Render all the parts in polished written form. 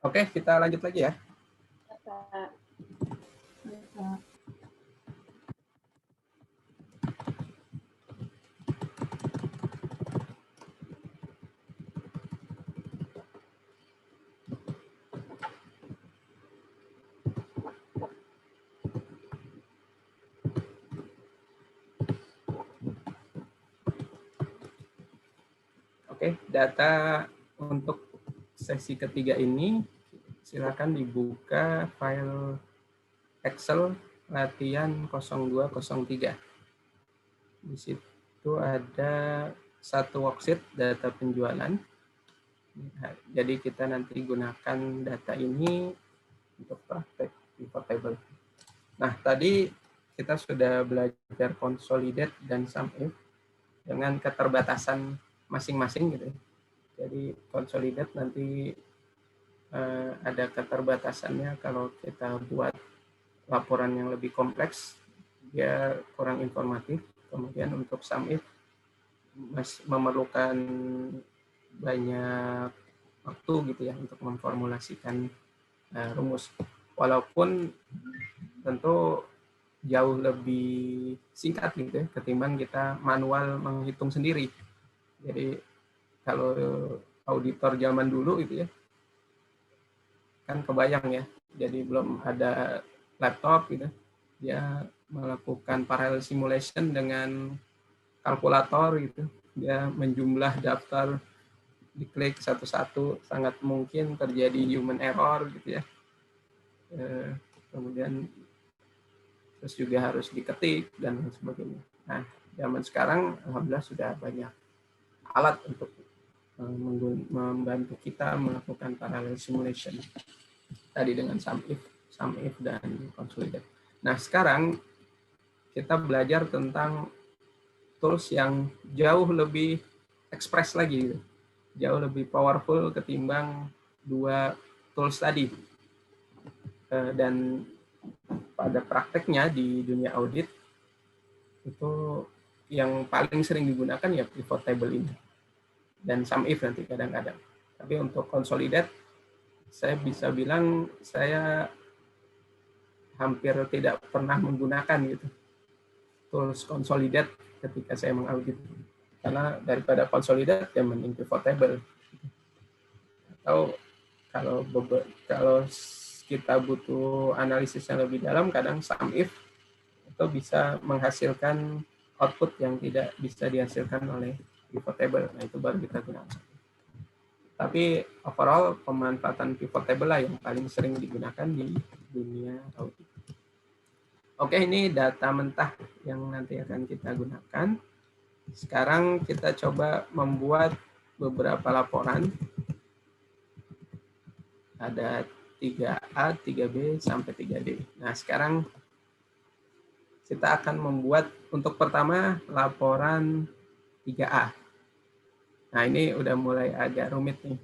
Oke, kita lanjut lagi ya. Oke, data untuk sesi ketiga ini silakan dibuka file Excel latihan 0203. Di situ ada satu worksheet data penjualan. Jadi kita nanti gunakan data ini untuk praktek pivot table. Nah, tadi kita sudah belajar consolidate dan sum if dengan keterbatasan masing-masing gitu. Jadi consolidate nanti ada keterbatasannya kalau kita buat laporan yang lebih kompleks, dia kurang informatif. Kemudian untuk sum if memerlukan banyak waktu gitu ya untuk memformulasikan rumus. Walaupun tentu jauh lebih singkat gitu ya, ketimbang kita manual menghitung sendiri. Jadi kalau auditor zaman dulu itu ya, kan kebayang ya, jadi belum ada laptop gitu, dia melakukan parallel simulation dengan kalkulator gitu, dia menjumlah daftar, diklik satu-satu, sangat mungkin terjadi human error gitu ya. Kemudian terus juga harus diketik dan sebagainya. Nah, zaman sekarang alhamdulillah sudah banyak alat untuk membantu kita melakukan parallel simulation tadi dengan sum if dan consolidate. Nah, sekarang kita belajar tentang tools yang jauh lebih ekspres lagi, jauh lebih powerful ketimbang dua tools tadi. Dan pada prakteknya di dunia audit itu yang paling sering digunakan ya pivot table ini dan sum if nanti kadang-kadang. Tapi untuk consolidate saya bisa bilang saya hampir tidak pernah menggunakan gitu tools consolidate ketika saya mengaudit, karena daripada consolidate ya mending pivot table. Atau kalau kita butuh analisis yang lebih dalam, kadang sum if itu bisa menghasilkan output yang tidak bisa dihasilkan oleh pivot table. Nah, itu baru kita gunakan. Tapi overall pemanfaatan pivot table lah yang paling sering digunakan di dunia audit. Oke, ini data mentah yang nanti akan kita gunakan. Sekarang kita coba membuat beberapa laporan. Ada 3A, 3B, sampai 3D. Nah, sekarang kita akan membuat untuk pertama laporan 3A. Nah, ini udah mulai agak rumit nih.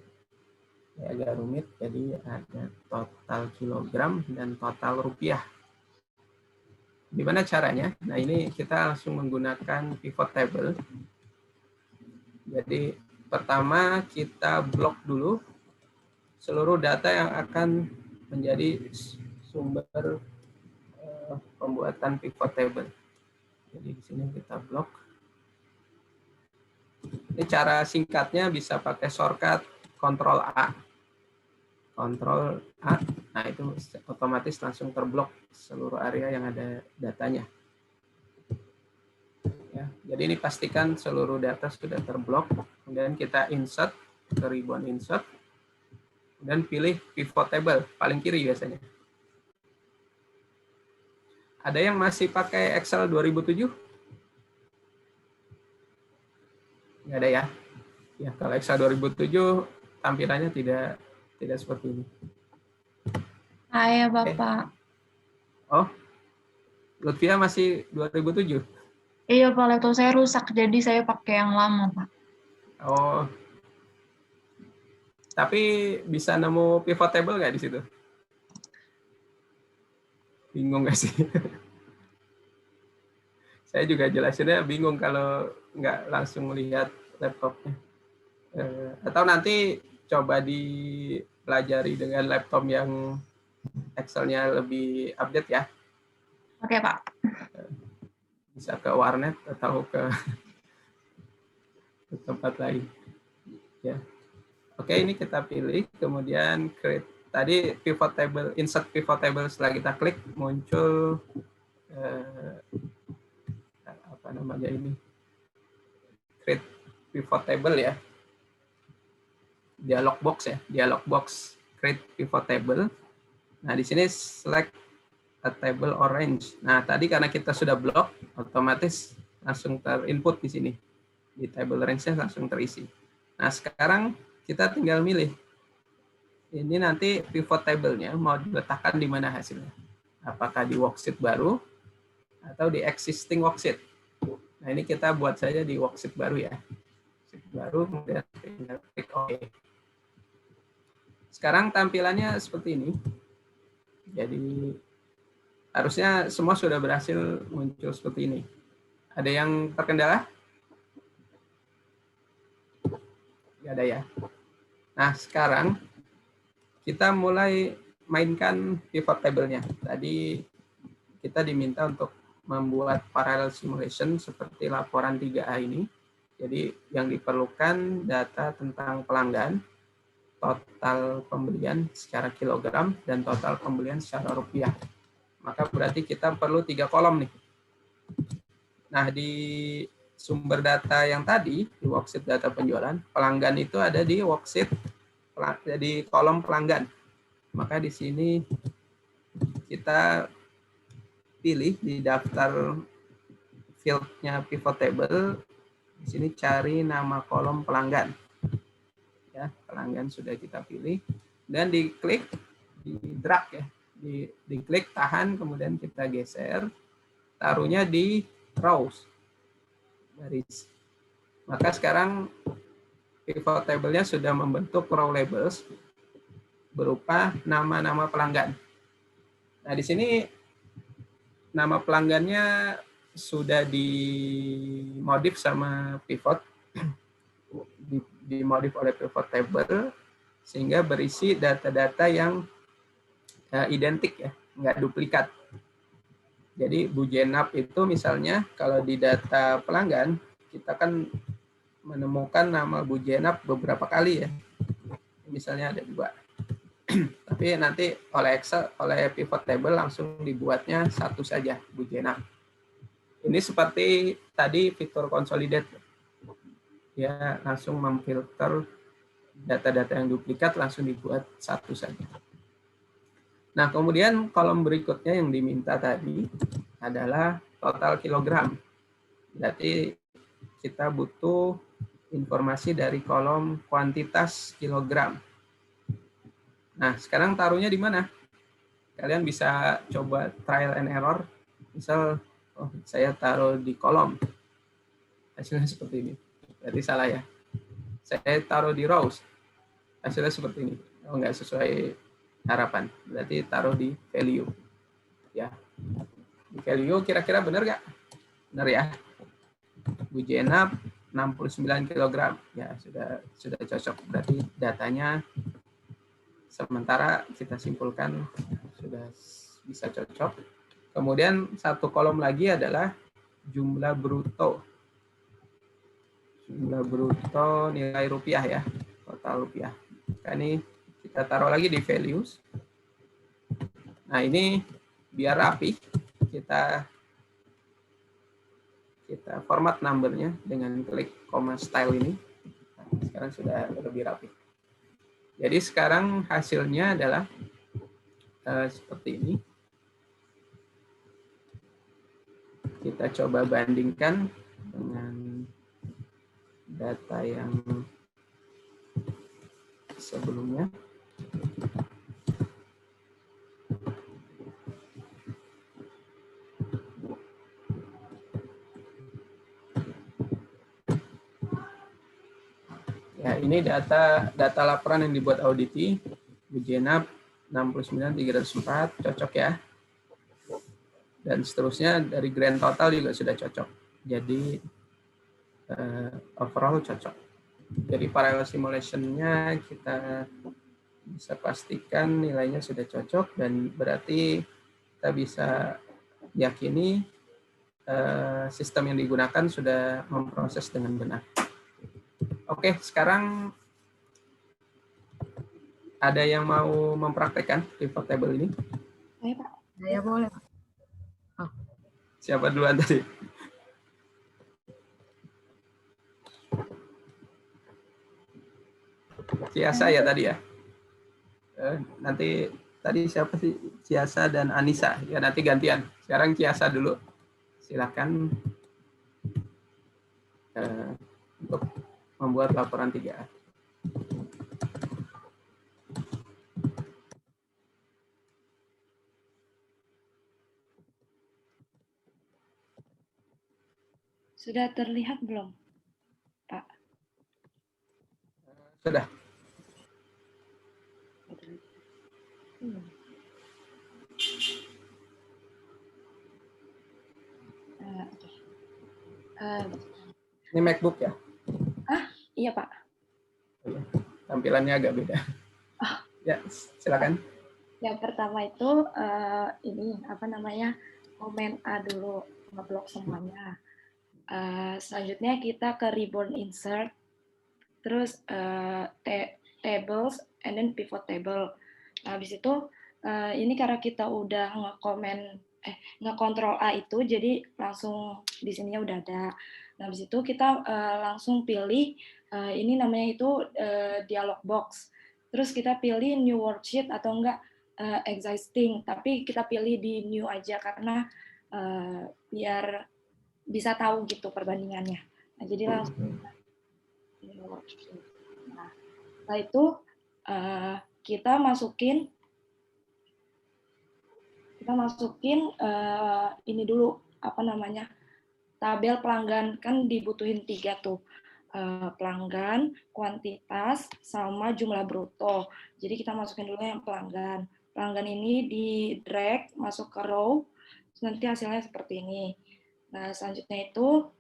Agak rumit, jadi ada total kilogram dan total rupiah. Gimana caranya? Nah, ini kita langsung menggunakan pivot table. Jadi, pertama kita blok dulu seluruh data yang akan menjadi sumber pembuatan pivot table. Jadi di sini kita blok. Ini cara singkatnya bisa pakai shortcut Ctrl A. Ctrl A. Nah, itu otomatis langsung terblok seluruh area yang ada datanya. Ya, jadi ini pastikan seluruh data sudah terblok. Kemudian kita insert ke ribbon insert. Dan pilih pivot table paling kiri biasanya. Ada yang masih pakai Excel 2007? Nggak ada ya? Ya, kalau Excel 2007 tampilannya tidak seperti ini. Iya, Bapak. Oh, Lutfia masih 2007? Iya, Pak, laptop saya rusak, jadi saya pakai yang lama, Pak. Oh, tapi bisa nemu pivot table nggak di situ? Bingung nggak sih? Saya juga jelasinnya bingung kalau nggak langsung lihat laptopnya. Atau nanti coba di pelajari dengan laptop yang Excel-nya lebih update ya. Oke, Pak. Bisa ke warnet atau ke tempat lain. Ya. Oke, ini kita pilih, kemudian create. Tadi pivot table, insert pivot table, setelah kita klik muncul apa namanya ini, create pivot table ya, dialog box ya, dialog box create pivot table. Nah di sini select a table or range. Nah tadi karena kita sudah blok, otomatis langsung terinput di sini, di table range-nya langsung terisi. Nah sekarang kita tinggal milih ini nanti pivot table-nya mau diletakkan di mana hasilnya, apakah di worksheet baru atau di existing worksheet. Nah ini kita buat saja di worksheet baru ya, worksheet baru, kemudian tinggal klik OK. Sekarang tampilannya seperti ini. Jadi harusnya semua sudah berhasil muncul seperti ini. Ada yang terkendala? Tidak ada ya. Nah sekarang kita mulai mainkan pivot table-nya. Tadi kita diminta untuk membuat parallel simulation seperti laporan 3A ini. Jadi yang diperlukan data tentang pelanggan, total pembelian secara kilogram, dan total pembelian secara rupiah. Maka berarti kita perlu 3 kolom nih. Nah di sumber data yang tadi, di worksheet data penjualan, pelanggan itu ada di worksheet, di kolom pelanggan. Maka di sini kita pilih di daftar field-nya pivot table, di sini cari nama kolom pelanggan. Ya, pelanggan sudah kita pilih dan diklik, di drag ya, diklik, tahan, kemudian kita geser, taruhnya di rows, baris. Maka sekarang pivot table-nya sudah membentuk row labels berupa nama-nama pelanggan. Nah, di sini nama pelanggannya sudah dimodif sama pivot, dimodif oleh pivot table, sehingga berisi data-data yang identik ya, nggak duplikat. Jadi Bujenap itu misalnya kalau di data pelanggan, kita kan menemukan nama Bujenap beberapa kali ya. Misalnya ada 2. Tapi nanti oleh Excel, oleh pivot table langsung dibuatnya 1 saja, Bujenap. Ini seperti tadi fitur consolidate. Ya, langsung memfilter data-data yang duplikat, langsung dibuat 1 saja. Nah, kemudian kolom berikutnya yang diminta tadi adalah total kilogram. Berarti kita butuh informasi dari kolom kuantitas kilogram. Nah, sekarang taruhnya di mana? Kalian bisa coba trial and error. Misal, saya taruh di kolom. Hasilnya seperti ini. Berarti salah ya. Saya taruh di rows. Hasilnya seperti ini. Oh, nggak sesuai harapan. Berarti taruh di value. Ya. Di value kira-kira benar nggak? Benar ya. Bujenap 69 kg. Ya, sudah cocok. Berarti datanya sementara kita simpulkan sudah bisa cocok. Kemudian satu kolom lagi adalah jumlah bruto. Jumlah bruto nilai rupiah ya, total rupiah. Nah, ini kita taruh lagi di values. Nah ini biar rapi, kita format numbernya dengan klik comma style ini. Nah, sekarang sudah lebih rapi. Jadi sekarang hasilnya adalah seperti ini. Kita coba bandingkan dengan data yang sebelumnya. Ya, ini data laporan yang dibuat Audity, Bujenap 69.304, cocok ya. Dan seterusnya dari grand total juga sudah cocok. Jadi overall cocok. Jadi parallel simulation-nya kita bisa pastikan nilainya sudah cocok, dan berarti kita bisa yakini sistem yang digunakan sudah memproses dengan benar. Oke, sekarang ada yang mau mempraktekkan pivot table ini? Saya, Pak. Saya boleh. Oh. Siapa duluan tadi? Ciasa ya tadi ya? Nanti tadi siapa sih? Ciasa dan Anissa. Ya nanti gantian. Sekarang Ciasa dulu. Silakan untuk membuat laporan 3A. Sudah terlihat belum, Pak? Sudah. Ini MacBook ya? Iya, Pak. Tampilannya agak beda. Ya, silakan. Yang pertama itu ini apa namanya, komen A dulu, ngeblok semuanya. Selanjutnya kita ke ribbon insert, terus tables, and then pivot table. Nah, habis itu ini karena kita udah ngekontrol A itu, jadi langsung di sininya udah ada. Nah, habis itu kita langsung pilih ini namanya itu dialog box. Terus kita pilih new worksheet atau enggak existing, tapi kita pilih di new aja karena biar bisa tahu gitu perbandingannya. Nah, jadi langsung new worksheet. Nah, setelah itu kita masukin ini dulu, apa namanya, tabel pelanggan. Kan dibutuhin 3 tuh, pelanggan, kuantitas, sama jumlah bruto. Jadi kita masukin dulu yang pelanggan. Pelanggan ini di drag masuk ke row, nanti hasilnya seperti ini. Nah, selanjutnya itu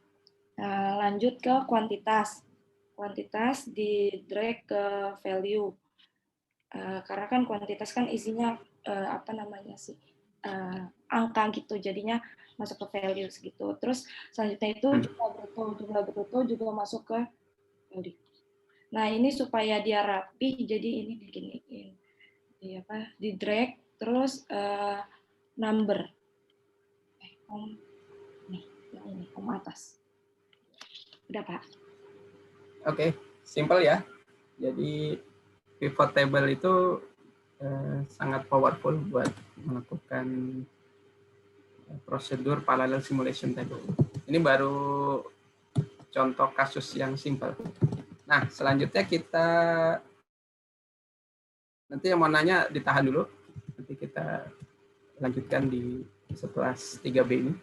lanjut ke kuantitas. Kuantitas di drag ke value. Karena kan kuantitas kan isinya apa namanya sih, angka gitu, jadinya masuk ke value segitu. Terus selanjutnya itu jumlah bruto juga masuk ke value. Nah, ini supaya dia rapi, jadi ini diginiin, di drag, terus number, nih, yang ini atas. Udah, Pak. Oke, simple ya. Jadi pivot table itu sangat powerful buat melakukan prosedur parallel simulation table. Ini baru contoh kasus yang simple. Nah, selanjutnya kita nanti yang mau nanya ditahan dulu. Nanti kita lanjutkan di setelah 3B ini.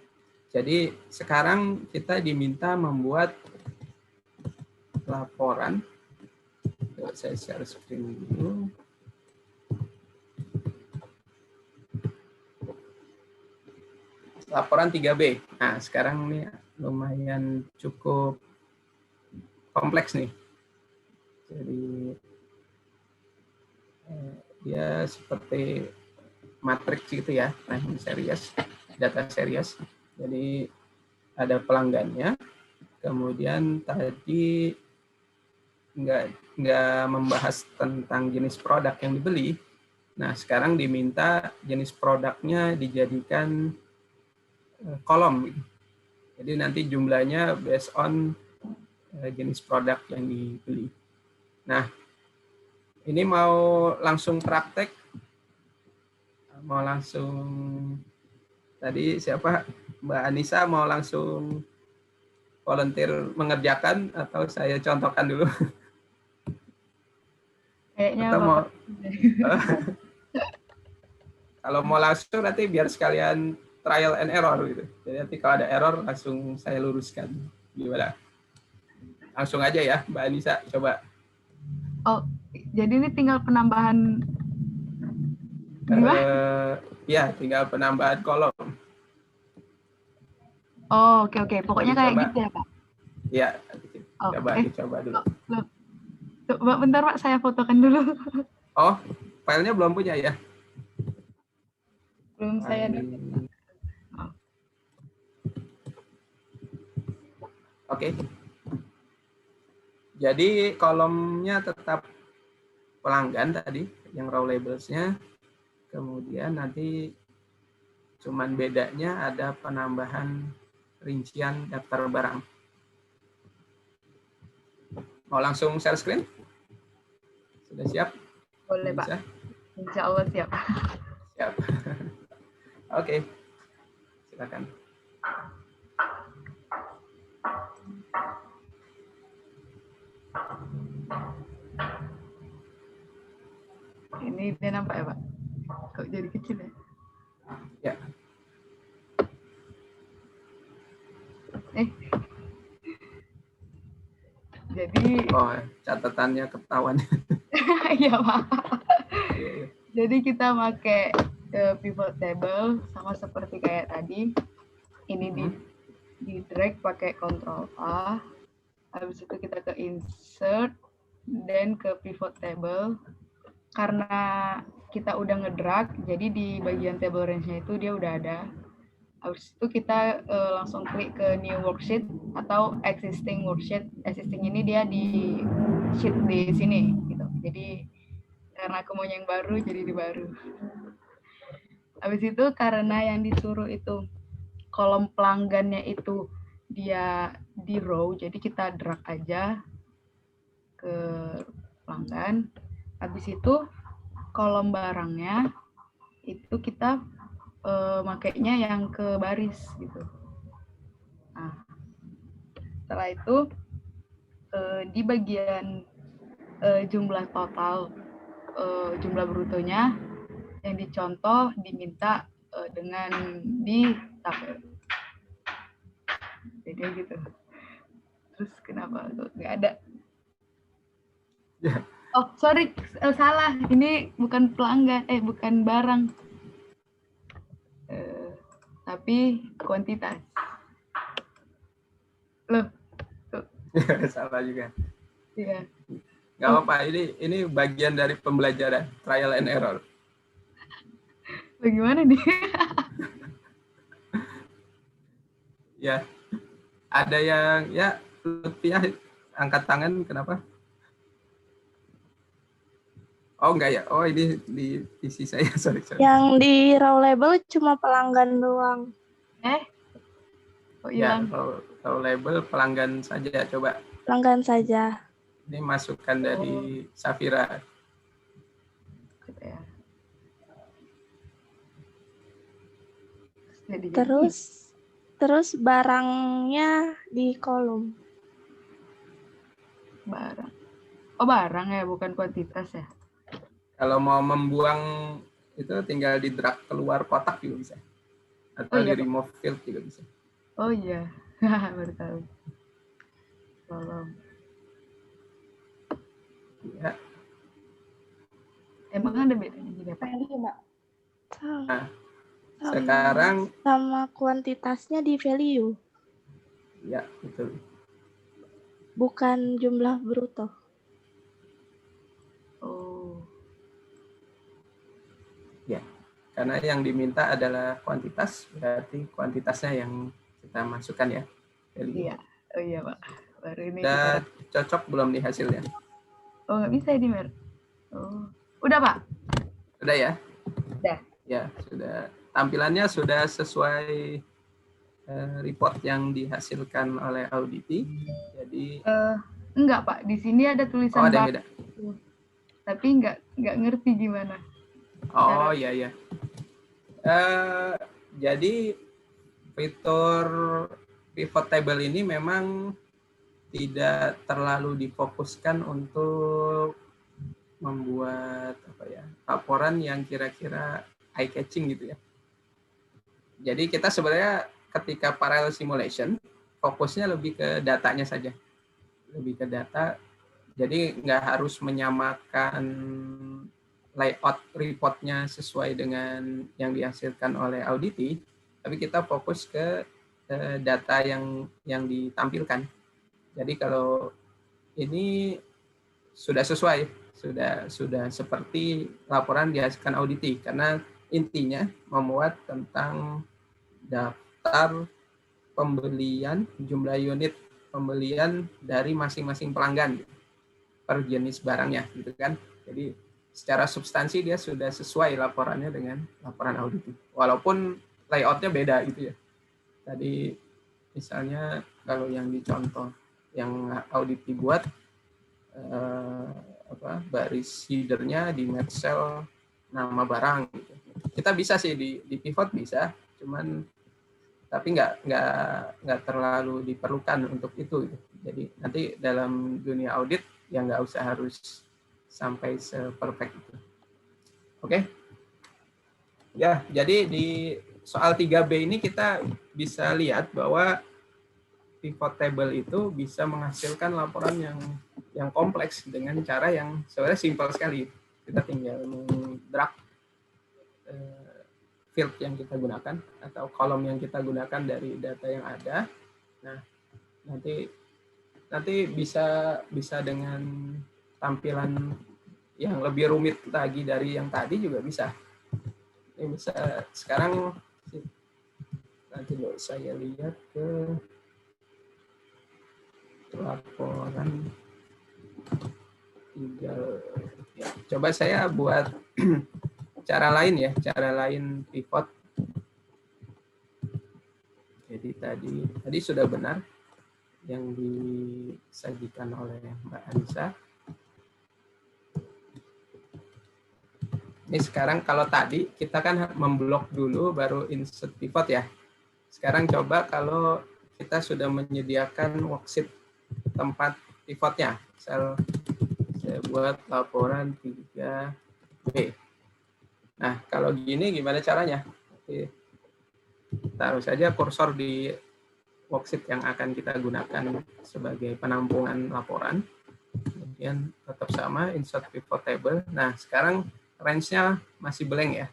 Jadi sekarang kita diminta membuat laporan. Saya share screen dulu. Laporan 3B. Nah, sekarang ini lumayan cukup kompleks nih. Jadi dia seperti matriks gitu ya, time series, data series. Jadi ada pelanggannya, kemudian tadi nggak membahas tentang jenis produk yang dibeli. Nah, sekarang diminta jenis produknya dijadikan kolom. Jadi nanti jumlahnya based on jenis produk yang dibeli. Nah, ini mau langsung praktek, mau langsung tadi siapa, Mbak Anissa mau langsung volunteer mengerjakan atau saya contohkan dulu? Kayaknya atau mau kalau mau langsung nanti biar sekalian trial and error gitu. Jadi nanti kalau ada error langsung saya luruskan. Gimana? Langsung aja ya, Mbak Anissa, coba. Oh, jadi ini tinggal penambahan ya, tinggal penambahan kolom. Oh, oke. Pokoknya kayak gitu ya, Pak? Iya, coba dicoba dulu. Coba bentar Pak, saya fotokan dulu. Oh, filenya belum punya ya? Belum saya File. Oke. Jadi kolomnya tetap pelanggan tadi, yang raw labels-nya. Kemudian nanti cuman bedanya ada penambahan rincian daftar barang. Mau langsung share screen? Sudah siap? boleh Bisa? Pak. Insya Allah siap. Siap. Oke. Silakan. Ini dia nampak ya Pak? Kok jadi kecil ya? Ya. Jadi, Oh, catatannya ketahuan. iya Pak. Iya, iya. Jadi kita pakai pivot table sama seperti kayak tadi. Ini di drag pakai Ctrl A. Habis itu kita ke insert dan ke pivot table. Karena kita udah ngedrag, jadi di bagian table range-nya itu dia udah ada. Habis itu kita langsung klik ke new worksheet atau existing worksheet. Existing ini dia di sheet di sini gitu. Jadi karena aku mau yang baru jadi di baru. Habis itu karena yang disuruh itu kolom pelanggannya itu dia di row, jadi kita drag aja ke pelanggan. Habis itu kolom barangnya itu kita makainya yang ke baris gitu. Nah, setelah itu di bagian jumlah total jumlah brutonya yang dicontoh diminta dengan di tabel. Jadi gitu. Terus kenapa tuh nggak ada? Ya. Oh sorry, salah. Ini bukan pelanggan, bukan barang, tapi kuantitas. Loh, tuh. Salah juga. Iya. Nggak apa-apa, ini bagian dari pembelajaran, trial and error. Bagaimana nih? Ya, ada yang ya Lutfiah angkat tangan, kenapa? Oh enggak ya, oh ini di PC saya, sorry. Yang di raw label cuma pelanggan doang. Kok Ya, hilang? kalau label pelanggan saja, coba. Pelanggan saja. Ini masukan dari Safira. Ya. Terus barangnya di kolom. Barang. Oh barang ya, bukan kuantitas ya? Kalau mau membuang itu tinggal di drag keluar kotak juga bisa. Atau di remove field juga bisa. Oh iya, baru tahu. Tolong. Ya. Emang ada bedanya juga Pak? Mbak. Nah, sekarang sama kuantitasnya di value. Ya, betul. Bukan jumlah bruto. Oh. Ya, karena yang diminta adalah kuantitas, berarti kuantitasnya yang kita masukkan ya. Value. Iya, oh iya Pak. Baru ini Udah kita... cocok belum di hasilnya? Oh nggak bisa ini Mer. Oh, udah Pak? Udah ya? Udah. Ya, sudah. Tampilannya sudah sesuai report yang dihasilkan oleh Audity. Jadi enggak Pak, di sini ada tulisan ada beda. Tapi nggak ngerti gimana. Oh iya iya. Jadi fitur pivot table ini memang tidak terlalu difokuskan untuk membuat laporan yang kira-kira eye catching gitu ya. Jadi kita sebenarnya ketika parallel simulation fokusnya lebih ke datanya saja, lebih ke data. Jadi nggak harus menyamakan layout reportnya sesuai dengan yang dihasilkan oleh Audity, tapi kita fokus ke data yang ditampilkan. Jadi kalau ini sudah sesuai, sudah seperti laporan dihasilkan auditi, karena intinya memuat tentang daftar pembelian, jumlah unit pembelian dari masing-masing pelanggan per jenis barangnya, gitu kan. Jadi secara substansi dia sudah sesuai laporannya dengan laporan auditi, walaupun layoutnya beda gitu ya. Tadi misalnya kalau yang dicontoh yang audit dibuat baris headernya di match cell nama barang gitu. Kita bisa sih di pivot bisa, cuman tapi nggak terlalu diperlukan untuk itu gitu. Jadi nanti dalam dunia audit ya nggak usah harus sampai seperfect itu. Oke. Ya, jadi di soal 3B ini kita bisa lihat bahwa pivot table itu bisa menghasilkan laporan yang kompleks dengan cara yang sebenarnya simpel sekali. Kita tinggal drag field yang kita gunakan atau kolom yang kita gunakan dari data yang ada. Nah, nanti bisa dengan tampilan yang lebih rumit lagi dari yang tadi juga bisa. Ini bisa sekarang nanti saya lihat ke laporan tinggal ya, coba saya buat cara lain pivot. Jadi tadi sudah benar yang disajikan oleh Mbak Anissa. Ini sekarang kalau tadi kita kan memblok dulu baru insert pivot ya. Sekarang coba kalau kita sudah menyediakan worksheet tempat pivotnya. Saya buat laporan 3B. Nah, kalau gini gimana caranya? Oke. Taruh saja kursor di worksheet yang akan kita gunakan sebagai penampungan laporan. Kemudian tetap sama, insert pivot table. Nah, sekarang range-nya masih blank ya.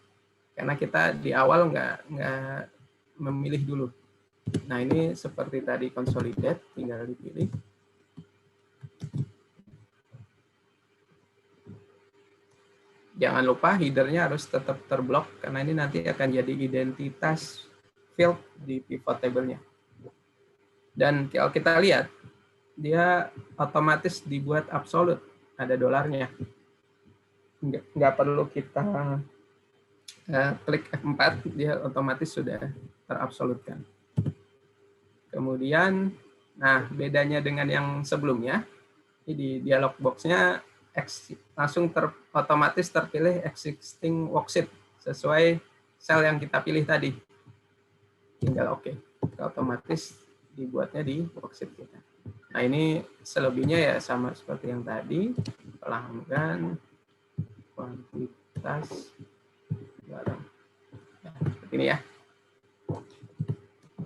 Karena kita di awal nggak memilih dulu. Nah, ini seperti tadi consolidate, tinggal dipilih. Jangan lupa header-nya harus tetap terblok, karena ini nanti akan jadi identitas field di pivot table-nya. Dan kalau kita lihat, dia otomatis dibuat absolute, ada dolarnya. Nggak perlu kita klik F4, dia otomatis sudah terabsolutkan. Kemudian, nah bedanya dengan yang sebelumnya, ini di dialog box-nya langsung otomatis terpilih existing worksheet sesuai sel yang kita pilih tadi. Tinggal oke. Otomatis dibuatnya di worksheet kita. Nah, ini selebihnya ya sama seperti yang tadi, pelanggan, kuantitas barang. Nah, seperti ini ya.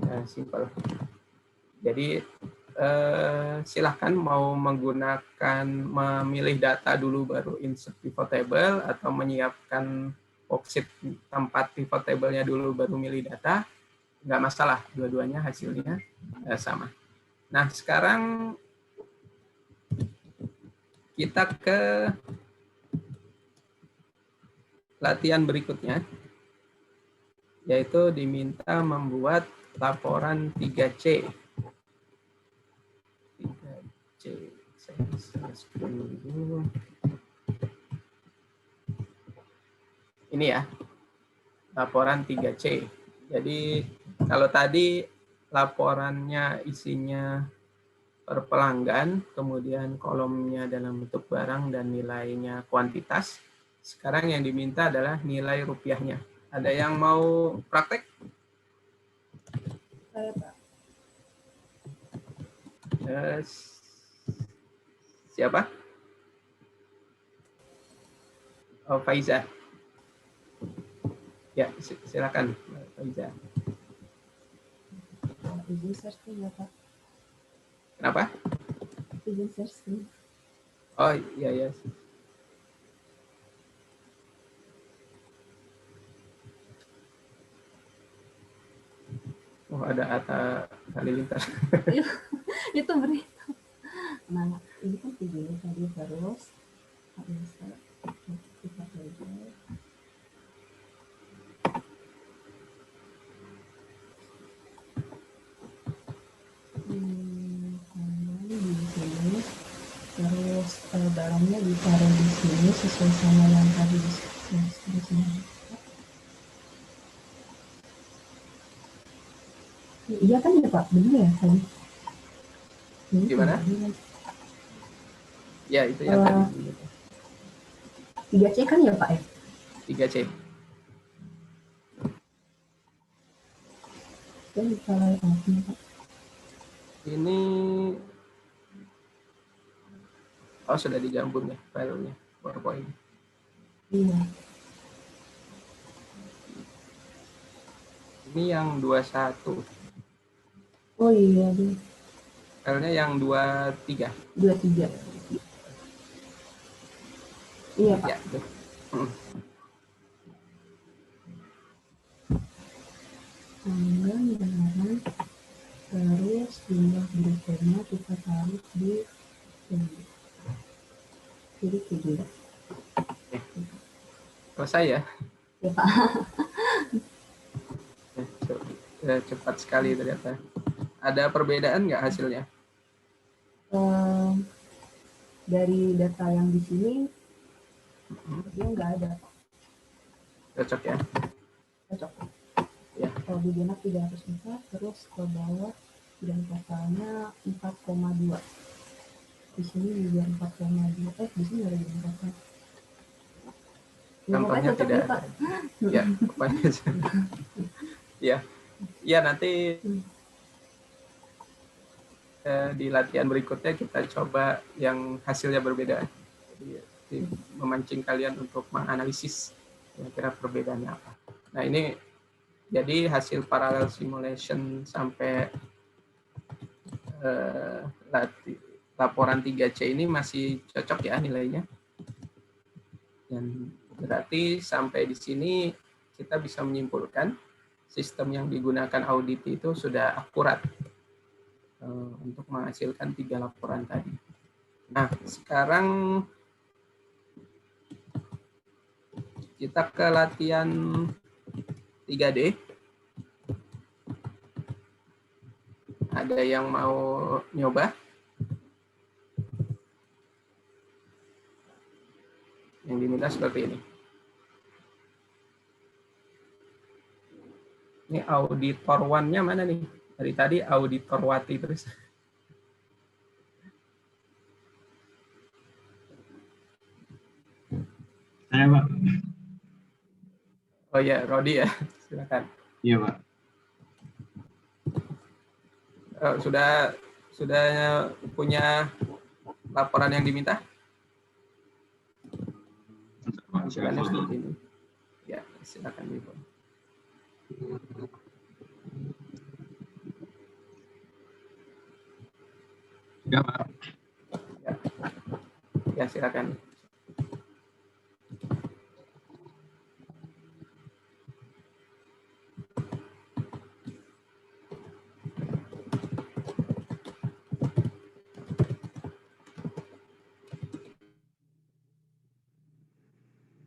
Nah, simple. Jadi silahkan mau memilih data dulu baru insert pivot table atau menyiapkan worksheet tempat pivot table-nya dulu baru milih data, nggak masalah, dua-duanya hasilnya sama. Nah, sekarang kita ke latihan berikutnya, yaitu diminta membuat laporan 3C. Ini ya, laporan 3C. Jadi kalau tadi laporannya isinya per pelanggan, kemudian kolomnya dalam bentuk barang dan nilainya kuantitas. Sekarang yang diminta adalah nilai rupiahnya. Ada yang mau praktek? Saya, Pak. Siapa? Oh, Faiza. Ya, silakan Faiza. Izin share screen ya, Pak. Kenapa? Izin share screen. Oh, iya, iya. Oh, ada Atta Halilintar. Itu berita. Nah, ini kan gini tadi terus insert kita label. Kanan di sini, terus barangnya ditaruh di sini sesuai sama yang tadi di sini. Iya kan ya Pak, benar ya tadi? Gimana? Ya, itu yang tadi. 3C kan ya Pak ya? 3C. Dan kalau Pak. Ini sudah digabung ya filenya PowerPoint. Iya. Ini yang 21. Oh iya deh. Filenya yang 23. 23. Iya Pak. Ya, itu. Tanggal barang, terus jumlah berikutnya kita taruh di kiri kiri. Selesai ya? Ya Pak. Cepat sekali ternyata. Ada perbedaan nggak hasilnya? Dari data yang di sini, dia nggak ada Pak. Cocok ya? Cocok. Ya. Kalau di genap 304, terus ke bawah dan totalnya 4,2. Di sini juga 4,2. Di sini ada 4,2. Contohnya tidak ada. Ya, pokoknya. Ya. Ya, nanti di latihan berikutnya kita coba yang hasilnya berbeda. Jadi, memancing kalian untuk menganalisis kira-kira perbedaannya apa. Nah, ini jadi hasil parallel simulation sampai laporan 3C ini masih cocok ya nilainya. Dan berarti sampai di sini kita bisa menyimpulkan sistem yang digunakan audit itu sudah akurat untuk menghasilkan 3 laporan tadi. Nah, sekarang kita ke latihan 3D. Ada yang mau nyoba? Yang diminta seperti ini. Ini auditor one-nya mana nih? Dari tadi auditor Wati terus. Saya Pak. Oh ya, Rodi ya, silakan. Iya Pak. Sudah punya laporan yang diminta? Tampilannya seperti ini. Ya, silakan Ibu. Ya Pak. Ya, silakan.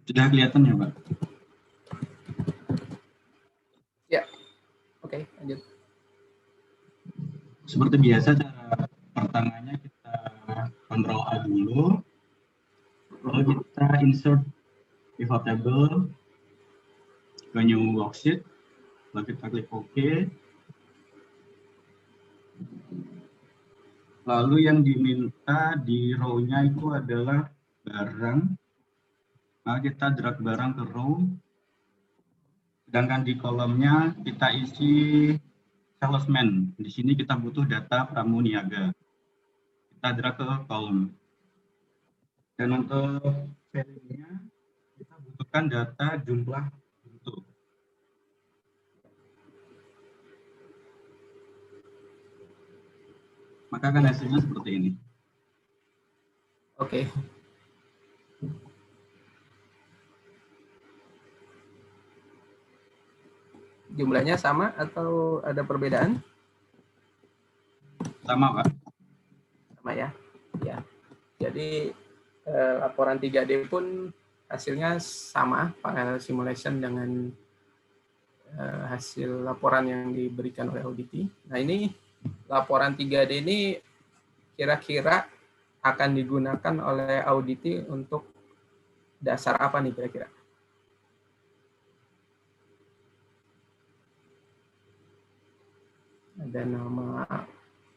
Sudah kelihatan ya Pak? Ya, oke, lanjut. Seperti biasa cara pertamanya kita Ctrl A dulu, lalu kita insert pivot table ke new worksheet, lalu kita klik OK. Lalu yang diminta di row-nya itu adalah barang. Nah, kita drag barang ke row, sedangkan di kolomnya kita isi salesman. Di sini kita butuh data pramuniaga. Kita drag ke kolom. Dan untuk value-nya kita butuhkan data jumlah bentuk. Maka kan hasilnya seperti ini. Oke. Jumlahnya sama atau ada perbedaan? Sama Pak. Sama ya. Ya. Jadi Jadi laporan 3D pun hasilnya sama, parallel simulation dengan hasil laporan yang diberikan oleh Audity. Nah, ini laporan 3D ini kira-kira akan digunakan oleh Audity untuk dasar apa nih kira-kira? Ada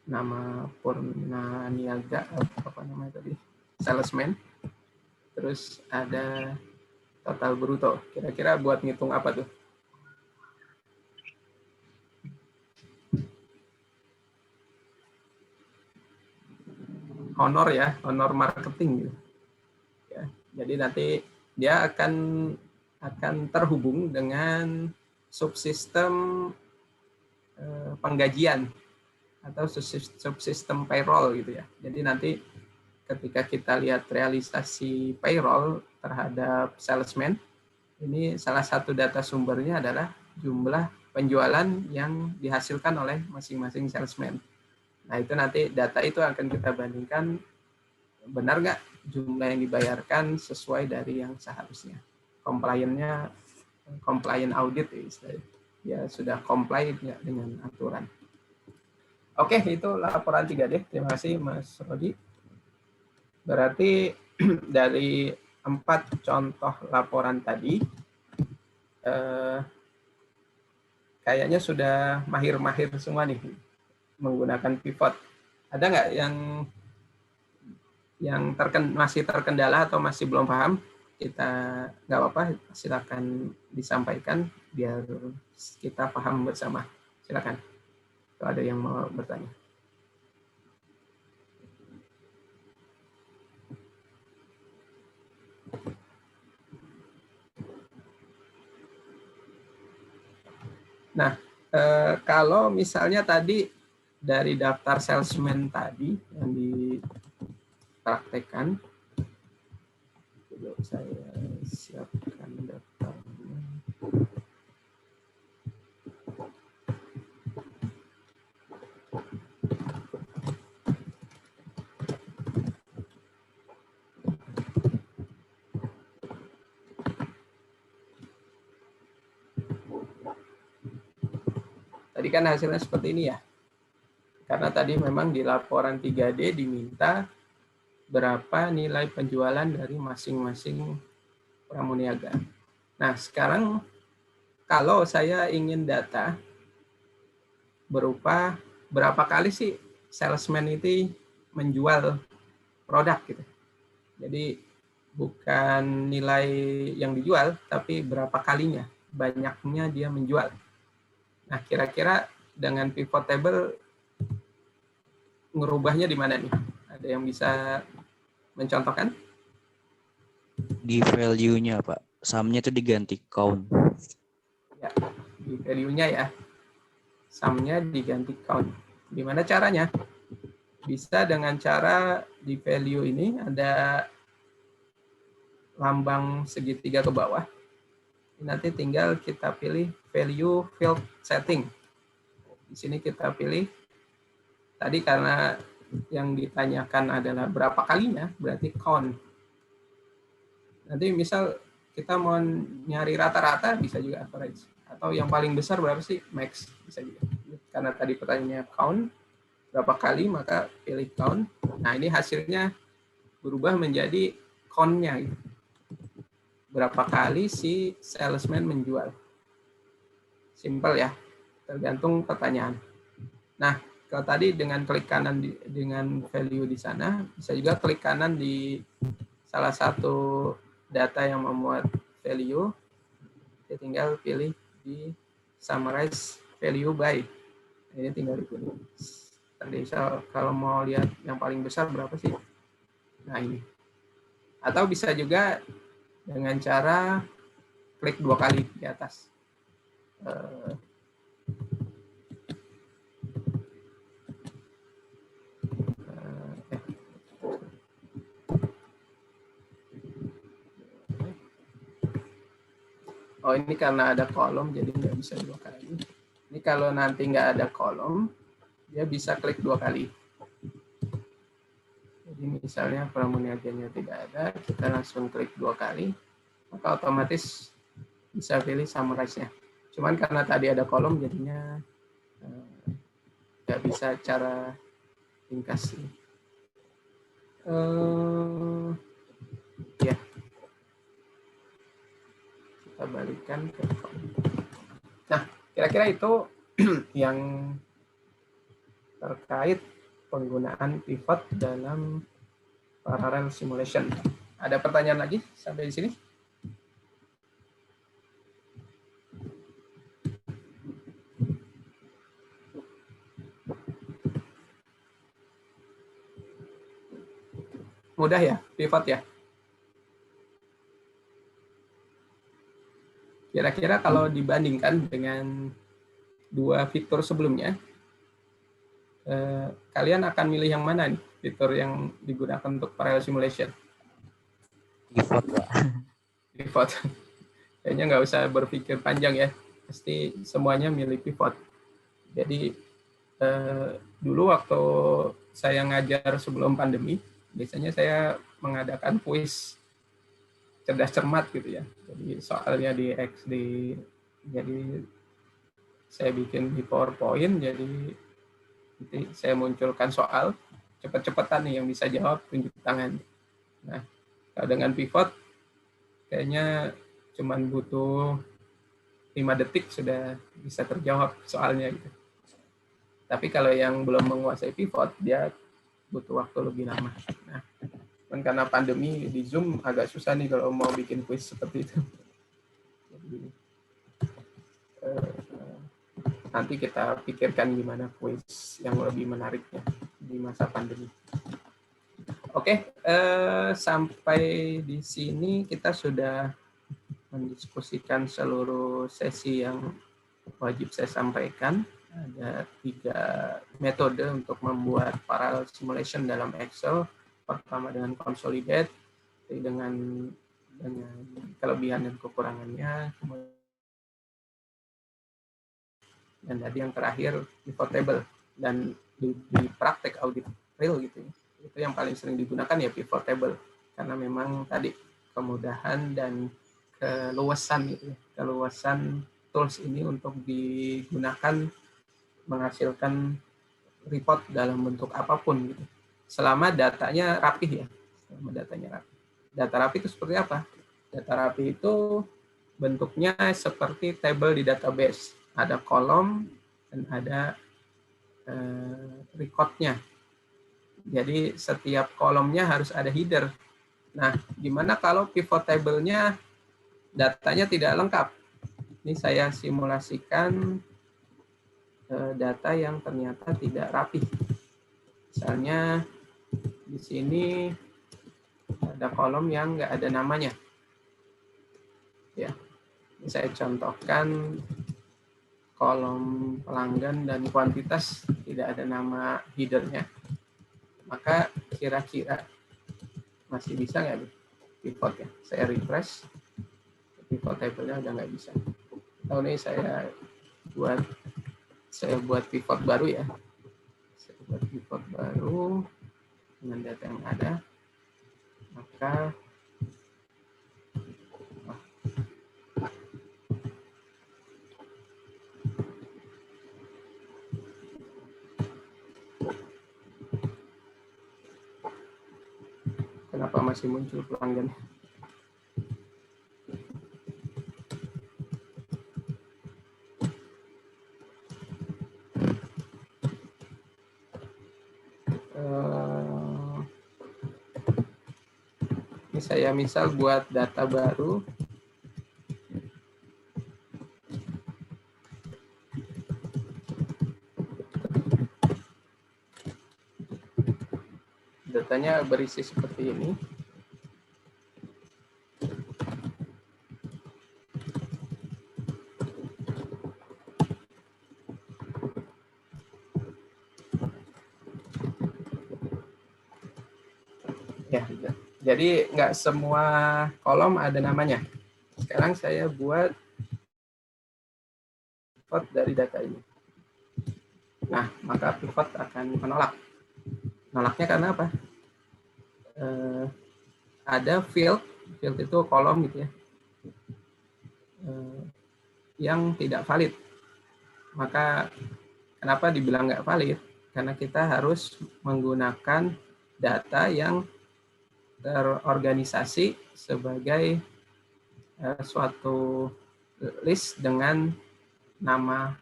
nama Purna Niaga, apa namanya tadi? Salesman. Terus ada total bruto. Kira-kira buat ngitung apa tuh? Honor ya, honor marketing gitu. Ya, jadi nanti dia akan terhubung dengan subsistem penggajian atau subsistem payroll gitu ya. Jadi nanti ketika kita lihat realisasi payroll terhadap salesman, ini salah satu data sumbernya adalah jumlah penjualan yang dihasilkan oleh masing-masing salesman. Nah, itu nanti data itu akan kita bandingkan benar nggak jumlah yang dibayarkan sesuai dari yang seharusnya. Compliant audit ya sudah comply dengan aturan. Oke, itu laporan 3D. Terima kasih Mas Rodi. Berarti dari 4 contoh laporan tadi, kayaknya sudah mahir-mahir semua nih menggunakan pivot. Ada nggak yang masih terkendala atau masih belum paham? Kita nggak apa-apa, silakan disampaikan biar kita paham bersama. Silakan. Kalau ada yang mau bertanya. Nah, kalau misalnya tadi dari daftar salesman tadi yang dipraktekkan, saya siapkan daftarnya. Tadi kan hasilnya seperti ini ya. Karena tadi memang di laporan 3D diminta berapa nilai penjualan dari masing-masing pramuniaga. Nah, sekarang kalau saya ingin data berupa berapa kali sih salesman itu menjual produk gitu. Jadi bukan nilai yang dijual, tapi berapa kalinya, banyaknya dia menjual. Nah, kira-kira dengan pivot table ngerubahnya di mana nih? Ada yang bisa mencontohkan? Di value-nya, Pak. Sum-nya itu diganti count. Ya, di value-nya ya. Sum-nya diganti count. Gimana caranya? Bisa dengan cara di value ini ada lambang segitiga ke bawah. Nanti tinggal kita pilih value field setting. Di sini kita pilih, tadi karena yang ditanyakan adalah berapa kalinya, berarti count. Nanti misal kita mau nyari rata-rata, bisa juga average. Atau yang paling besar berapa sih, max, bisa juga. Karena tadi pertanyaannya count, berapa kali, maka pilih count. Nah, ini hasilnya berubah menjadi count-nya. Gitu. Berapa kali si salesman menjual. Simpel ya, tergantung pertanyaan. Nah, kalau tadi dengan klik kanan dengan value di sana, bisa juga klik kanan di salah satu data yang memuat value, kita tinggal pilih di summarize value by. Ini tinggal dipilih. Tadi kalau mau lihat yang paling besar berapa sih? Nah, ini. Atau bisa juga dengan cara klik 2 kali di atas. Oh, ini karena ada kolom, jadi nggak bisa 2 kali. Ini kalau nanti nggak ada kolom, dia bisa klik 2 kali. Jadi Jadi misalnya kolom agennya tidak ada, kita langsung klik 2 kali, maka otomatis bisa pilih summarize-nya. Cuman karena tadi ada kolom, jadinya nggak bisa cara ringkas. Ya, kita balikan ke kolom. Nah, kira-kira itu yang terkait penggunaan pivot dalam parallel simulation. Ada pertanyaan lagi sampai di sini? Mudah ya, pivot ya? Kira-kira kalau dibandingkan dengan 2 fitur sebelumnya, kalian akan milih yang mana nih, fitur yang digunakan untuk parallel simulation? Pivot, Pak. Pivot. Kayaknya nggak usah berpikir panjang ya, pasti semuanya milih pivot. Jadi dulu waktu saya ngajar sebelum pandemi, biasanya saya mengadakan kuis cerdas cermat gitu ya. Jadi soalnya di XD, jadi saya bikin di PowerPoint, jadi nanti saya munculkan soal, cepet-cepetan nih yang bisa jawab tunjuk tangan. Nah, kalau dengan pivot, kayaknya cuman butuh 5 detik sudah bisa terjawab soalnya gitu. Tapi kalau yang belum menguasai pivot, dia butuh waktu lebih lama. Nah, karena pandemi di Zoom agak susah nih kalau mau bikin kuis seperti itu. Jadi, nanti kita pikirkan gimana kuis yang lebih menariknya di masa pandemi. Oke, sampai di sini kita sudah mendiskusikan seluruh sesi yang wajib saya sampaikan. Ada 3 metode untuk membuat parallel simulation dalam Excel. Pertama dengan consolidate, dengan kelebihan dan kekurangannya. Dan tadi yang terakhir pivot table. Dan di praktek audit real gitu, itu yang paling sering digunakan ya pivot table. Karena memang tadi kemudahan dan keluasan gitu, keluasan tools ini untuk digunakan menghasilkan report dalam bentuk apapun gitu. Selama datanya rapih ya. Selama datanya rapih. Data rapih itu seperti apa? Data rapih itu bentuknya seperti table di database. Ada kolom dan ada record-nya. Jadi setiap kolomnya harus ada header. Nah, gimana kalau pivot table-nya datanya tidak lengkap? Ini saya simulasikan data yang ternyata tidak rapi. Misalnya di sini ada kolom yang nggak ada namanya. Ya, ini saya contohkan kolom pelanggan dan kuantitas tidak ada nama headernya. Maka kira-kira masih bisa nggak nih pivot ya? Saya refresh, pivot table-nya udah nggak bisa. Tahun ini saya buat pivot baru ya. Saya buat pivot baru dengan data yang ada. Maka kenapa masih muncul pelanggan? Ini saya misal buat data baru. Datanya berisi seperti ini. Ya, jadi nggak semua kolom ada namanya. Sekarang saya buat pivot dari data ini. Nah, maka pivot akan menolak. Menolaknya karena apa? ada field itu kolom gitu ya, yang tidak valid. Maka kenapa dibilang nggak valid? Karena kita harus menggunakan data yang terorganisasi sebagai suatu list dengan nama,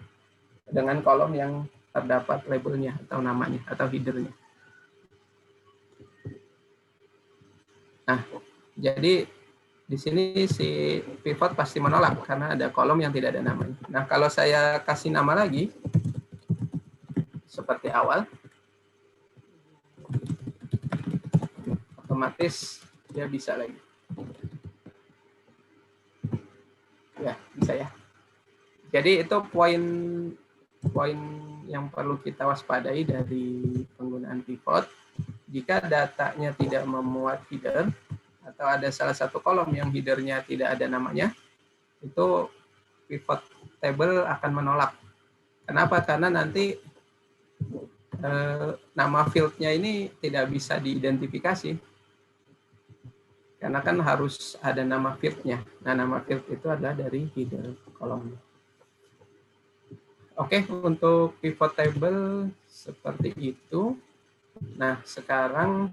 dengan kolom yang terdapat labelnya atau namanya atau headernya. Nah, jadi di sini si pivot pasti menolak karena ada kolom yang tidak ada namanya. Nah, kalau saya kasih nama lagi seperti awal, otomatis dia bisa lagi. Ya, bisa ya. Jadi itu poin yang perlu kita waspadai dari penggunaan pivot. Jika datanya tidak memuat header atau ada salah satu kolom yang headernya tidak ada namanya, itu pivot table akan menolak. Kenapa? Karena nanti nama fieldnya ini tidak bisa diidentifikasi. Karena kan harus ada nama fieldnya. Nah, nama field itu adalah dari header kolomnya. Oke, untuk pivot table seperti itu. Nah, sekarang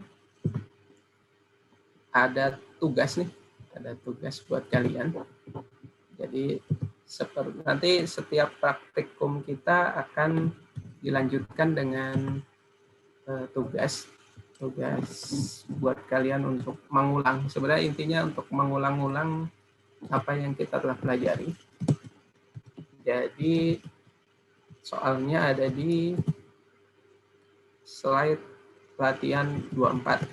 ada tugas nih. Ada tugas buat kalian. Jadi, nanti setiap praktikum kita akan dilanjutkan dengan tugas buat kalian untuk mengulang. Sebenarnya intinya untuk mengulang-ulang apa yang kita telah pelajari. Jadi soalnya ada di slide latihan 24.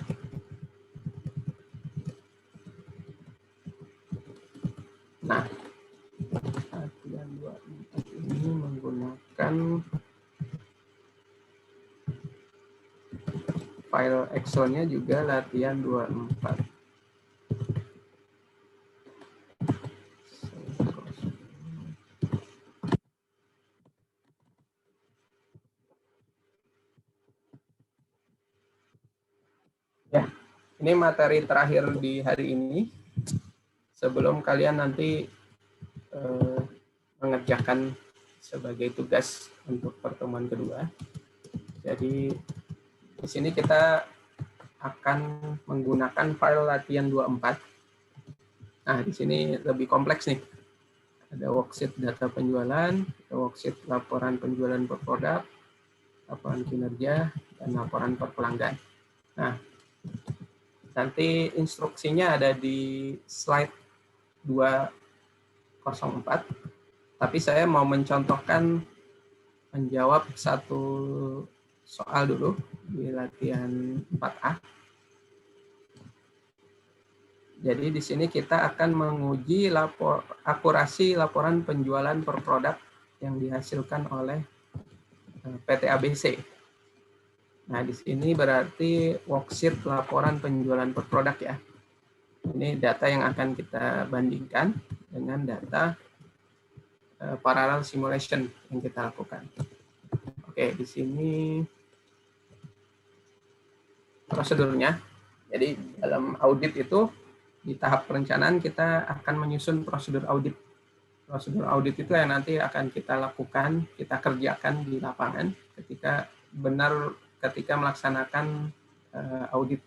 Nah, latihan 24 ini menggunakan file Excel-nya juga latihan 24. Ya, ini materi terakhir di hari ini. Sebelum kalian nanti mengerjakan sebagai tugas untuk pertemuan kedua. Jadi di sini kita akan menggunakan file latihan 24. Nah, di sini lebih kompleks nih. Ada worksheet data penjualan, ada worksheet laporan penjualan per produk, laporan kinerja, dan laporan per pelanggan. Nah, nanti instruksinya ada di slide 204. Tapi saya mau mencontohkan menjawab satu soal dulu di latihan 4A. Jadi di sini kita akan menguji akurasi laporan penjualan per produk yang dihasilkan oleh PT ABC. Nah, di sini berarti worksheet laporan penjualan per produk ya. Ini data yang akan kita bandingkan dengan data parallel simulation yang kita lakukan. Oke, di sini prosedurnya. Jadi dalam audit itu di tahap perencanaan kita akan menyusun prosedur audit. Prosedur audit itu yang nanti akan kita lakukan, kita kerjakan di lapangan ketika melaksanakan audit.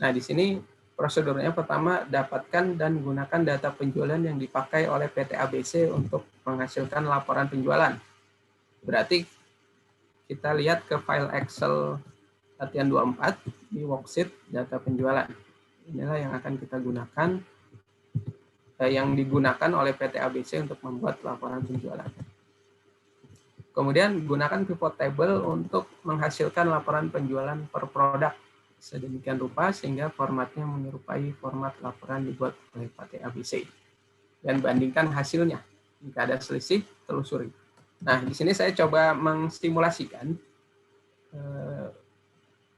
Nah, di sini prosedurnya pertama, dapatkan dan gunakan data penjualan yang dipakai oleh PT ABC untuk menghasilkan laporan penjualan. Berarti kita lihat ke file Excel latihan 24 di worksheet data penjualan. Inilah yang akan kita gunakan, yang digunakan oleh PT ABC untuk membuat laporan penjualan. Kemudian gunakan pivot table untuk menghasilkan laporan penjualan per produk sedemikian rupa sehingga formatnya menyerupai format laporan dibuat oleh PT ABC. Dan bandingkan hasilnya. Jika ada selisih, telusuri. Nah, di sini saya coba mengsimulasikan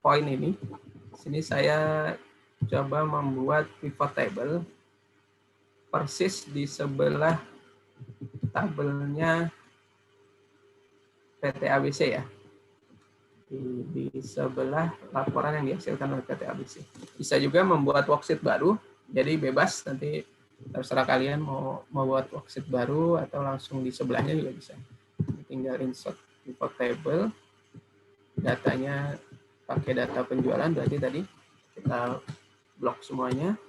poin ini. Di sini saya coba membuat pivot table persis di sebelah tabelnya PT ABC ya. di sebelah laporan yang dihasilkan oleh PT ABC. Bisa juga membuat worksheet baru, jadi bebas, nanti terserah kalian mau buat worksheet baru atau langsung di sebelahnya juga bisa. Tinggal insert pivot table, datanya pakai data penjualan, berarti tadi kita blok semuanya,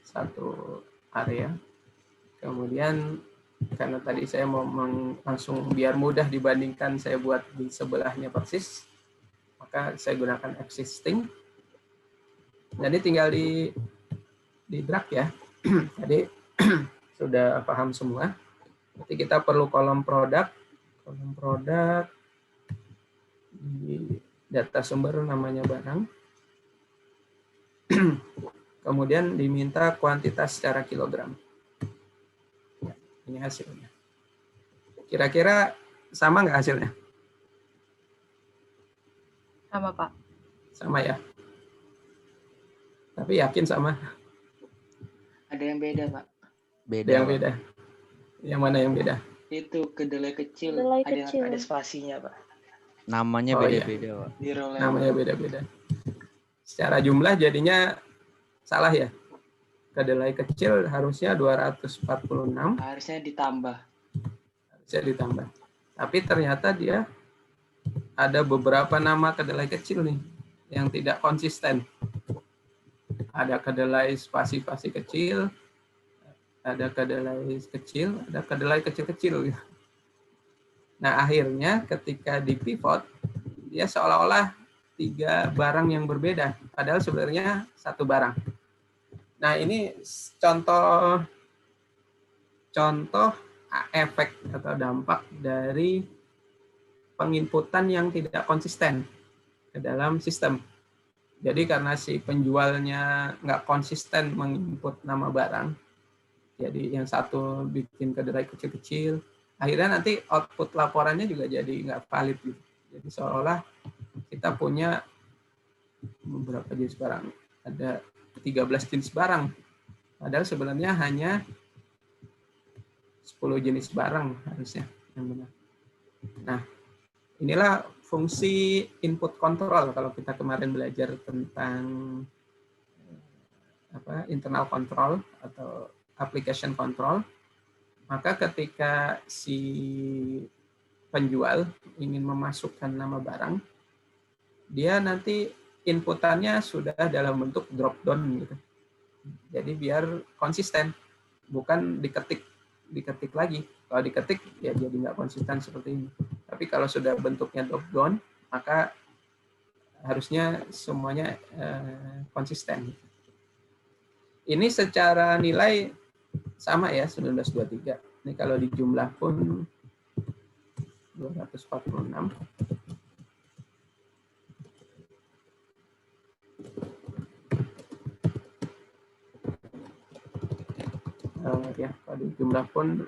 satu area. Kemudian karena tadi saya mau langsung biar mudah dibandingkan saya buat di sebelahnya persis, maka saya gunakan existing. Jadi tinggal di drag ya. Tadi sudah paham semua. Nanti kita perlu kolom produk di data sumber namanya barang. Kemudian diminta kuantitas secara kilogram. Ini hasilnya. Kira-kira sama nggak hasilnya? Sama, Pak. Sama ya? Tapi yakin sama? Ada yang beda, Pak. Beda. Yang beda. Yang mana yang beda? Itu kedelai kecil, Kedelai ada kecil. ada spasinya, Pak. Namanya Oh, beda-beda, Pak. Di row label. Namanya beda-beda. Secara jumlah jadinya salah ya? Kedelai kecil harusnya 246. Harusnya ditambah. Harusnya ditambah. Tapi ternyata dia ada beberapa nama kedelai kecil nih yang tidak konsisten. Ada kedelai spasi-spasi kecil, ada kedelai kecil, ada kedelai kecil-kecil. Nah, akhirnya ketika di pivot, dia seolah-olah 3 barang yang berbeda, padahal sebenarnya 1 barang. Nah, ini contoh efek atau dampak dari penginputan yang tidak konsisten ke dalam sistem. Jadi karena si penjualnya nggak konsisten menginput nama barang, jadi yang satu bikin kedelai kecil-kecil, akhirnya nanti output laporannya juga jadi nggak valid gitu. Jadi seolah-olah kita punya beberapa jenis barang, ada 13 jenis barang, padahal sebenarnya hanya 10 jenis barang harusnya yang benar. Nah, inilah fungsi input control kalau kita kemarin belajar tentang internal control atau application control. Maka ketika si penjual ingin memasukkan nama barang, dia nanti inputannya sudah dalam bentuk drop down gitu. Jadi biar konsisten, bukan diketik lagi. Kalau diketik ya jadi nggak konsisten seperti ini. Tapi kalau sudah bentuknya drop down, maka harusnya semuanya konsisten. Ini secara nilai sama ya 1923. Ini kalau di jumlah pun 246. Ya, kalau di jumlah pun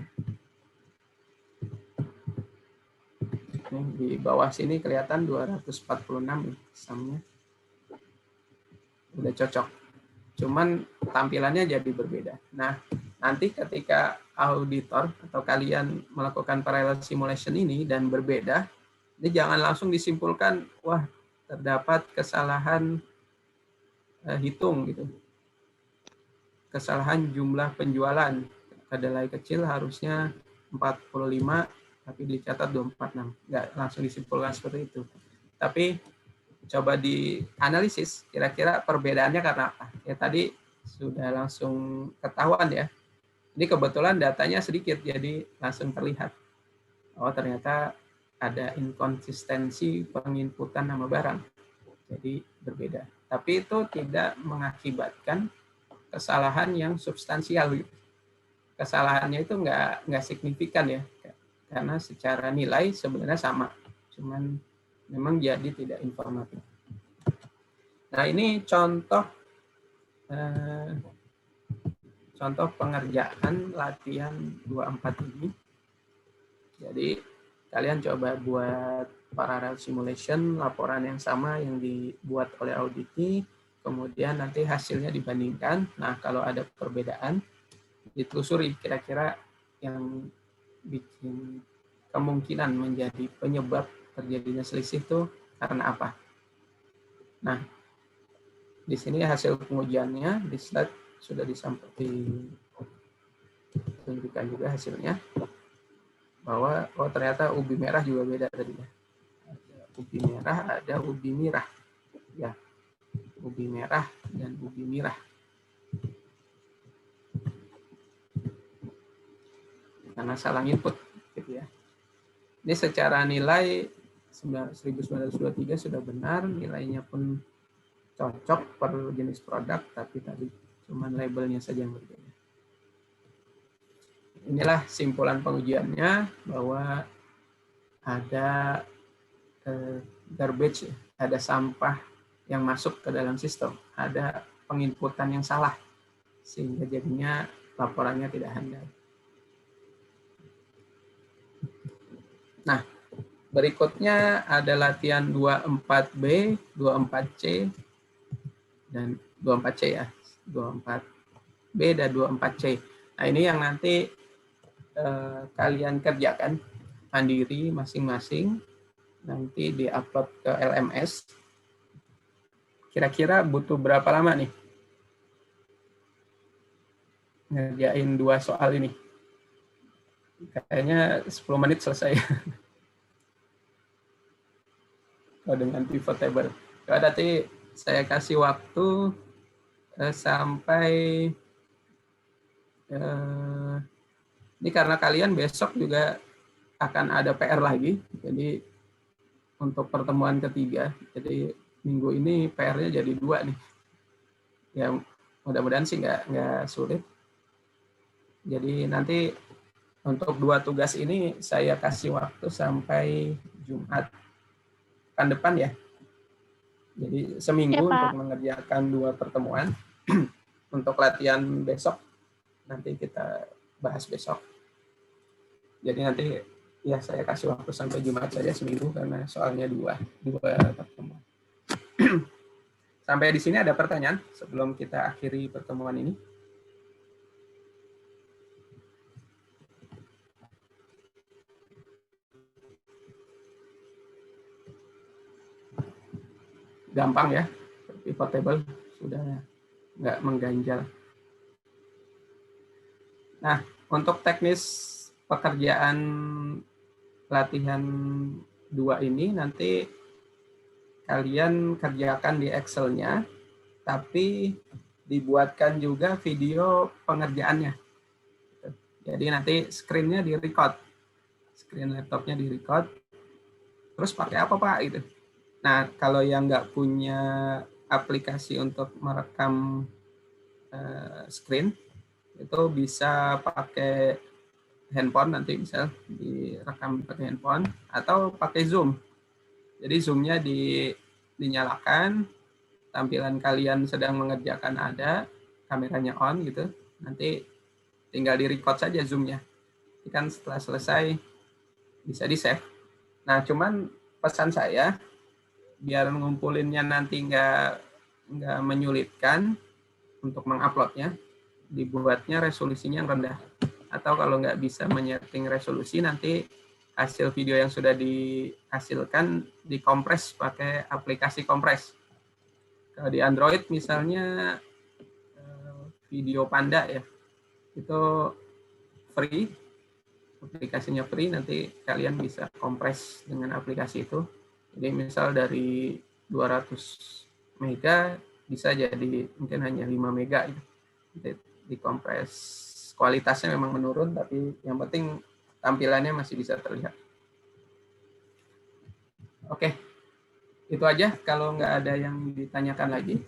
ini di bawah sini kelihatan 246 samnya. Udah cocok. Cuman tampilannya jadi berbeda. Nah, nanti ketika auditor atau kalian melakukan parallel simulation ini dan berbeda, ini jangan langsung disimpulkan, wah terdapat kesalahan hitung gitu. Kesalahan jumlah penjualan. Kedelai kecil harusnya 45, tapi dicatat 246. Nggak langsung disimpulkan seperti itu. Tapi coba dianalisis, kira-kira perbedaannya karena apa? Ya tadi sudah langsung ketahuan ya. Ini kebetulan datanya sedikit, jadi langsung terlihat. Oh ternyata ada inkonsistensi penginputan nama barang. Jadi berbeda. Tapi itu tidak mengakibatkan kesalahan yang substansial. Kesalahannya itu nggak signifikan ya. Karena secara nilai sebenarnya sama. Cuman memang jadi tidak informatif. Nah ini contoh pengerjaan latihan 24 ini. Jadi kalian coba buat parallel simulation, laporan yang sama yang dibuat oleh auditi, kemudian nanti hasilnya dibandingkan. Nah kalau ada perbedaan, ditelusuri kira-kira yang bikin kemungkinan menjadi penyebab terjadinya selisih itu karena apa. Nah, di sini hasil pengujiannya di slide sudah ditunjukkan juga hasilnya, bahwa ternyata ubi merah juga beda tadi ya. Ada ubi merah, ada ubi mirah. Ya, ubi merah dan ubi mirah. Karena salah input gitu ya. Ini secara nilai 1923 sudah benar, nilainya pun cocok per jenis produk, tapi tadi cuman labelnya saja yang berbeda. Inilah simpulan pengujiannya, bahwa ada garbage, ada sampah yang masuk ke dalam sistem, ada penginputan yang salah, sehingga jadinya laporannya tidak handal. Nah, berikutnya ada latihan 24B, 24C, dan 24C ya, 24B dan 24C. Nah, ini yang nanti kalian kerjakan mandiri masing-masing, nanti diupload ke LMS. Kira-kira butuh berapa lama nih ngerjain 2 soal ini? Kayaknya 10 menit selesai. Kalau dengan pivot table. Kalau nanti saya kasih waktu sampai ini karena kalian besok juga akan ada PR lagi. Jadi untuk pertemuan ketiga. Jadi minggu ini PR-nya jadi 2 nih. Ya mudah-mudahan sih nggak sulit. Jadi nanti untuk 2 tugas ini saya kasih waktu sampai Jumat pekan depan ya. Jadi seminggu Ya, Pak. untuk mengerjakan 2 pertemuan. Untuk latihan besok nanti kita bahas besok. Jadi nanti ya saya kasih waktu sampai Jumat saja seminggu karena soalnya 2 pertemuan. Sampai di sini ada pertanyaan sebelum kita akhiri pertemuan ini? Gampang ya, pivot table sudah nggak mengganjal. Nah, untuk teknis pekerjaan latihan 2 ini nanti kalian kerjakan di Excel-nya, tapi dibuatkan juga video pengerjaannya. Jadi nanti screen-nya di-record, screen laptopnya di-record, terus pakai apa Pak? Gitu. Nah, kalau yang nggak punya aplikasi untuk merekam screen, itu bisa pakai handphone, nanti bisa direkam pakai handphone, atau pakai Zoom. Jadi Zoom-nya dinyalakan, tampilan kalian sedang mengerjakan ada, kameranya on gitu, nanti tinggal di-record saja Zoom-nya. Kan setelah selesai bisa di-save. Nah, cuman pesan saya, biar ngumpulinnya nanti nggak menyulitkan untuk menguploadnya, dibuatnya resolusinya yang rendah. Atau kalau nggak bisa menyeting resolusi, nanti hasil video yang sudah dihasilkan dikompres pakai aplikasi kompres. Kalau di Android misalnya Video Panda ya, itu free, aplikasinya free, nanti kalian bisa kompres dengan aplikasi itu. Jadi misal dari 200 mega bisa jadi mungkin hanya 5 mega gitu. Dikompres, kualitasnya memang menurun, tapi yang penting tampilannya masih bisa terlihat. Oke, itu aja. Kalau nggak ada yang ditanyakan lagi,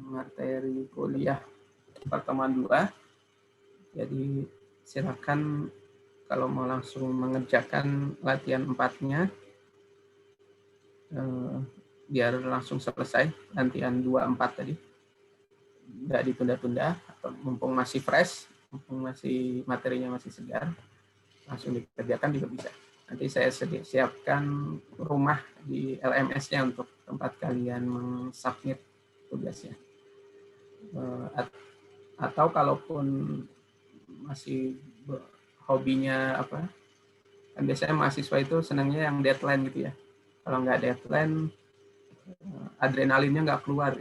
materi kuliah pertemuan 2. Jadi silakan kalau mau langsung mengerjakan latihan 4-nya, biar langsung selesai latihan 2-4 tadi. Nggak ditunda-tunda, atau mumpung masih fresh, mumpung masih materinya masih segar, langsung dikerjakan juga bisa. Nanti saya siapkan rumah di LMS-nya untuk tempat kalian mensubmit tugasnya. Atau kalaupun masih hobinya apa, kan biasanya mahasiswa itu senangnya yang deadline gitu ya. Kalau nggak deadline, adrenalinnya nggak keluar.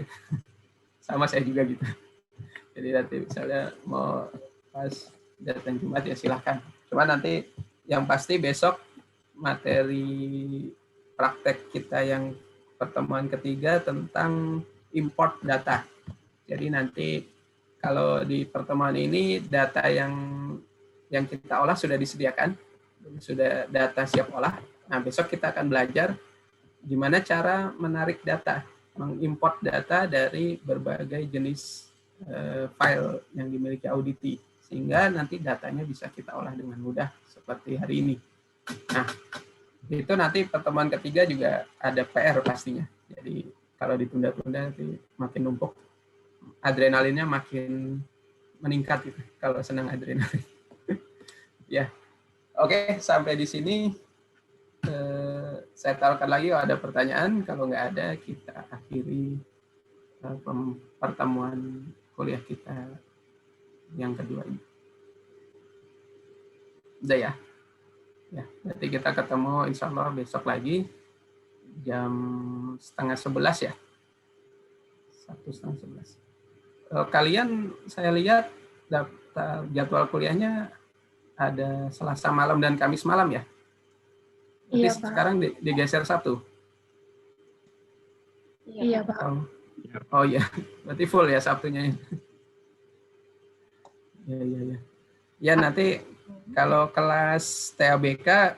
Sama saya juga gitu. Jadi nanti misalnya mau pas deadline Jumat ya silahkan. Cuma nanti yang pasti besok materi praktek kita yang pertemuan ketiga tentang import data. Jadi nanti kalau di pertemuan ini data yang kita olah sudah disediakan, sudah data siap olah. Nah, besok kita akan belajar gimana cara menarik data, mengimport data dari berbagai jenis file yang dimiliki Audity, sehingga nanti datanya bisa kita olah dengan mudah seperti hari ini. Nah, itu nanti pertemuan ketiga juga ada PR pastinya. Jadi kalau ditunda-tunda nanti makin numpuk, adrenalinnya makin meningkat gitu, kalau senang adrenalin. Ya, oke, sampai di sini saya taruhkan lagi kalau ada pertanyaan. Kalau nggak ada, kita akhiri pertemuan kuliah kita yang kedua ini. Udah ya? Ya, nanti kita ketemu insya Allah besok lagi jam 10:30 ya. 10:30. Kalian saya lihat daftar jadwal kuliahnya ada Selasa malam dan Kamis malam ya? Tapi Iya, Pak. sekarang digeser Sabtu. Iya, Pak. Oh iya, berarti full ya Sabtunya. Ya. Ya nanti kalau kelas TABK,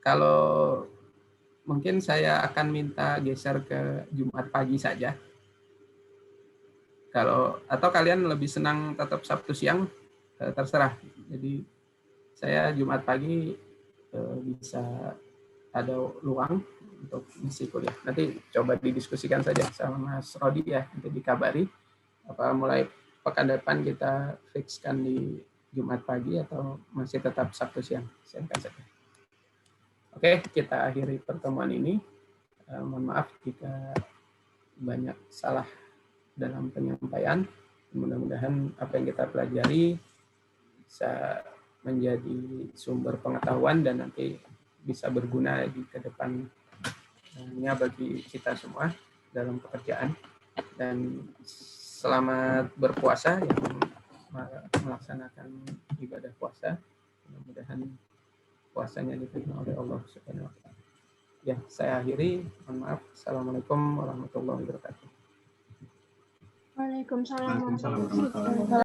kalau mungkin saya akan minta geser ke Jumat pagi saja. Atau kalian lebih senang tetap Sabtu siang, terserah. Jadi saya Jumat pagi bisa ada luang untuk misi kuliah. Nanti coba didiskusikan saja sama Mas Rodi ya, nanti dikabari. Apa mulai pekan depan kita fixkan di Jumat pagi atau masih tetap Sabtu siang. Silakan saja. Oke, kita akhiri pertemuan ini. Mohon maaf jika banyak salah dalam penyampaian. Mudah-mudahan apa yang kita pelajari bisa menjadi sumber pengetahuan dan nanti bisa berguna di ke depannya bagi kita semua dalam pekerjaan. Dan selamat berpuasa yang melaksanakan ibadah puasa. Mudah-mudahan puasanya diterima oleh Allah Subhanahu wa taala. Ya, saya akhiri. Mohon maaf. Assalamualaikum warahmatullahi wabarakatuh. Waalaikumsalam. Waalaikumsalam warahmatullahi wabarakatuh.